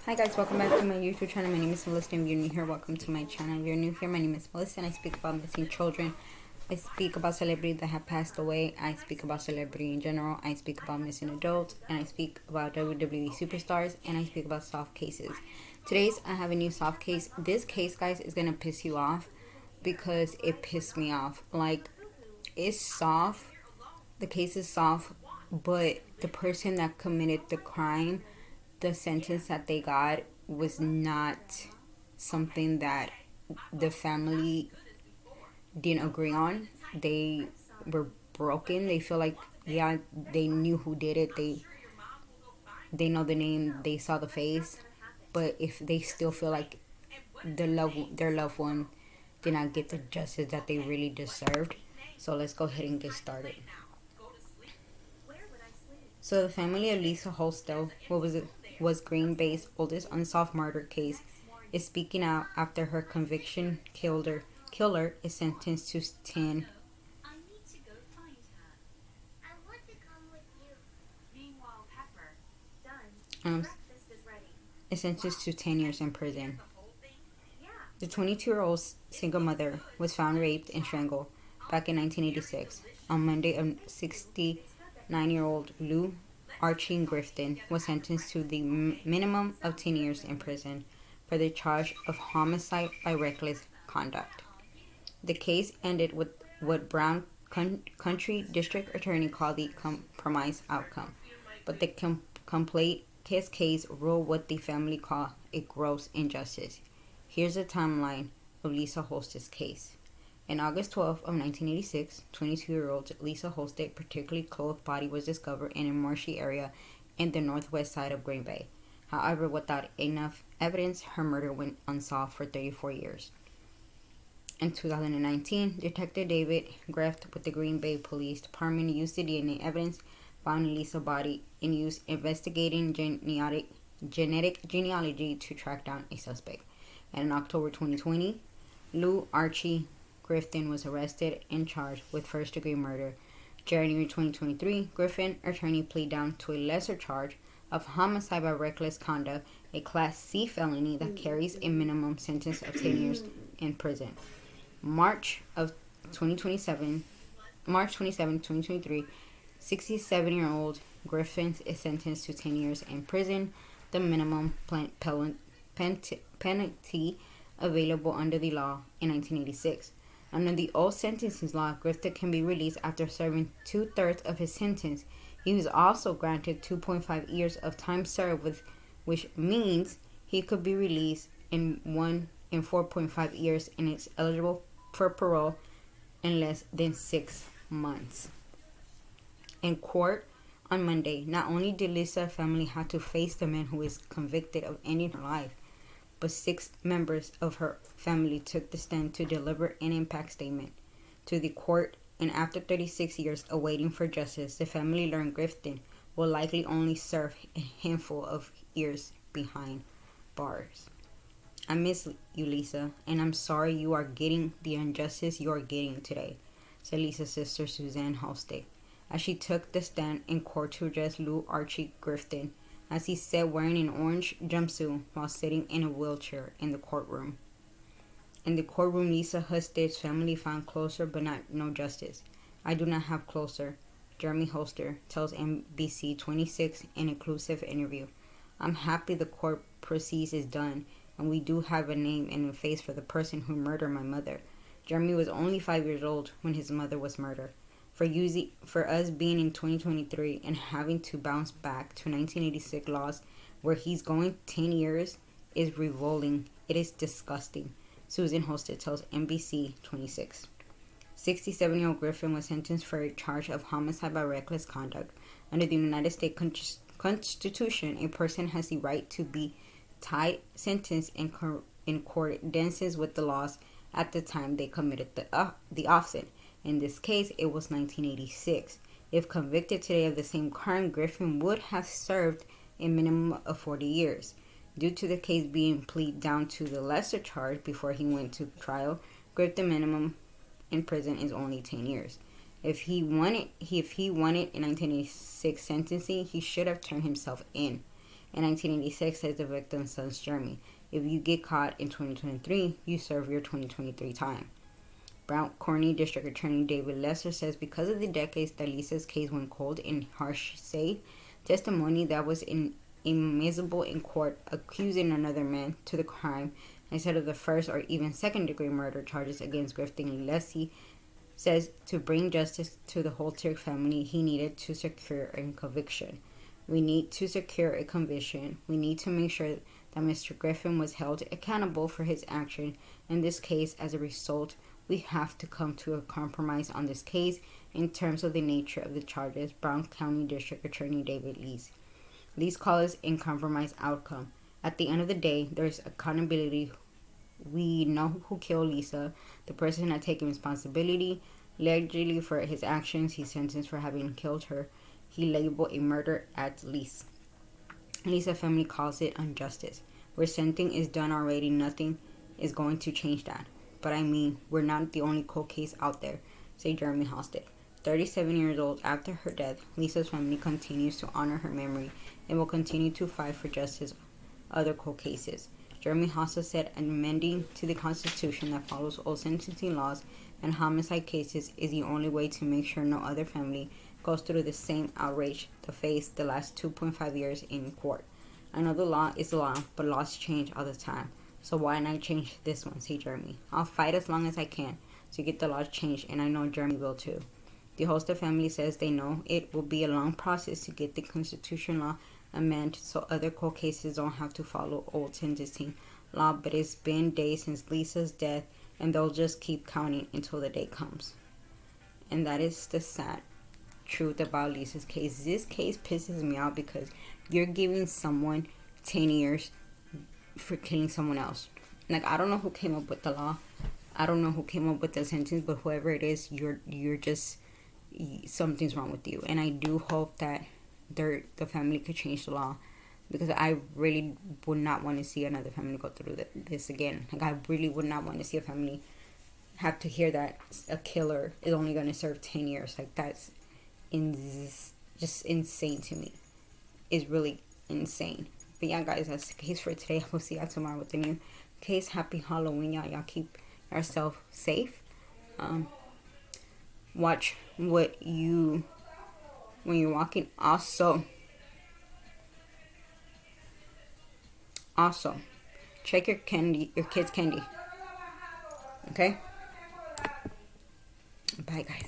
Hi guys, welcome back to my YouTube channel. My name is Melissa. If you're new here, welcome to my channel. If you're new here, my name is Melissa and I speak about missing children. I speak about celebrities that have passed away. I speak about celebrity in general. I speak about missing adults. And I speak about WWE superstars. And I speak about soft cases. Today's, I have a new soft case. This case, guys, is going to piss you off because it pissed me off. Like, it's soft. The case is soft, but the person that committed the crime, the sentence that they got was not something that the family didn't agree on. They were broken. They feel like, yeah, they knew who did it. They know the name. They saw the face. But if they still feel like their loved one did not get the justice that they really deserved. So let's go ahead and get started. So the family of Lisa Holstead, was Green Bay's oldest unsolved murder case, is speaking out after her conviction killer is sentenced to 10 is sentenced to 10 years in prison. The 22-year-old single mother was found raped and strangled back in 1986. On Monday, a 69-year-old Lou Archie Griffin was sentenced to the minimum of 10 years in prison for the charge of homicide by reckless conduct. The case ended with what Brown County District Attorney called the compromise outcome, but the complaint case ruled what the family called a gross injustice. Here's a timeline of Lisa Holstead's case. On August 12th of 1986, 22-year-old Lisa Holstead's particularly clothed body was discovered in a marshy area in the northwest side of Green Bay. However, without enough evidence, her murder went unsolved for 34 years. In 2019, Detective David Greft with the Green Bay Police Department used the DNA evidence found in Lisa's body and used investigating genetic genealogy to track down a suspect. And in October 2020, Lou Archie Griffin was arrested and charged with first-degree murder. January 2023, Griffin attorney pleaded down to a lesser charge of homicide by reckless conduct, a Class C felony that carries a minimum sentence of 10 years in prison. March 27, 2023, 67-year-old Griffin is sentenced to 10 years in prison, the minimum penalty available under the law in 1986. Under the old sentencing law, Griffin can be released after serving 2/3 of his sentence. He was also granted 2.5 years of time served, which means he could be released in 4.5 years and is eligible for parole in less than 6 months. In court on Monday, not only did Lisa's family have to face the man who is convicted of ending her life, but 6 members of her family took the stand to deliver an impact statement to the court, and after 36 years of waiting for justice, the family learned Griffin will likely only serve a handful of years behind bars. I miss you, Lisa, and I'm sorry you are getting the injustice you are getting today, said Lisa's sister Suzanne Holstead, as she took the stand in court to address Lou Archie Griffin, as he sat wearing an orange jumpsuit while sitting in a wheelchair in the courtroom. In the courtroom, Lisa Holstead's family found closure but no justice. I do not have closure, Jeremy Holster tells NBC 26 in an inclusive interview. I'm happy the court process is done, and we do have a name and a face for the person who murdered my mother. Jeremy was only 5 years old when his mother was murdered. For us being in 2023 and having to bounce back to 1986 laws where he's going 10 years is revolting. It is disgusting, Susan Holstead tells NBC 26. 67-year-old Griffin was sentenced for a charge of homicide by reckless conduct. Under the United States Constitution, a person has the right to be tried, sentenced, and in accordance with the laws at the time they committed the offense. In this case, it was 1986. If convicted today of the same crime, Griffin would have served a minimum of 40 years. Due to the case being pleaded down to the lesser charge before he went to trial, Griffin's minimum in prison is only 10 years. If he wanted in 1986 sentencing, he should have turned himself in In 1986, says the victim's son's Jeremy. If you get caught in 2023, you serve your 2023 time. Brown County District Attorney David Lesser says because of the decades that Lisa's case went cold in Holstead, testimony that was inadmissible in court accusing another man to the crime instead of the first or even second degree murder charges against Grifting Leslie says to bring justice to the Holstead family, he needed to secure a conviction. We need to secure a conviction. We need to make sure that Mr. Griffin was held accountable for his action in this case. As a result, we have to come to a compromise on this case in terms of the nature of the charges. Brown County District Attorney David Lee's call is a compromise outcome. At the end of the day, there's accountability. We know who killed Lisa. The person had taken responsibility allegedly for his actions. He's sentenced for having killed her. He labeled a murder at least. Lisa's family calls it injustice. Where something is done already, nothing is going to change that. But I mean, we're not the only cold case out there, say Jeremy Holstead. 37 years old after her death, Lisa's family continues to honor her memory and will continue to fight for justice other cold cases. Jeremy Holstead said amending to the Constitution that follows all sentencing laws and homicide cases is the only way to make sure no other family goes through the same outrage to face the last 2.5 years in court. I know the law is the law, but laws change all the time. So why not change this one, say Jeremy. I'll fight as long as I can to get the law changed, and I know Jeremy will too. The Holstead family says they know it will be a long process to get the constitution law amended so other court cases don't have to follow old sentencing law, but it's been days since Lisa's death, and they'll just keep counting until the day comes. And that is the sad truth about Lisa's case. This case pisses me off because you're giving someone 10 years for killing someone else. Like, I don't know who came up with the law. I don't know who came up with the sentence, but whoever it is, you're just, something's wrong with you. And I do hope that the family could change the law, because I really would not want to see another family go through this again. Like, I really would not want to see a family have to hear that a killer is only going to serve 10 years. Like, that's just insane to me. It's really insane. But yeah, guys, that's the case for today. I will see y'all tomorrow with a new case. Happy Halloween, y'all. Y'all keep yourself safe. Watch when you're walking. Also, check your kids' candy. Okay? Bye, guys.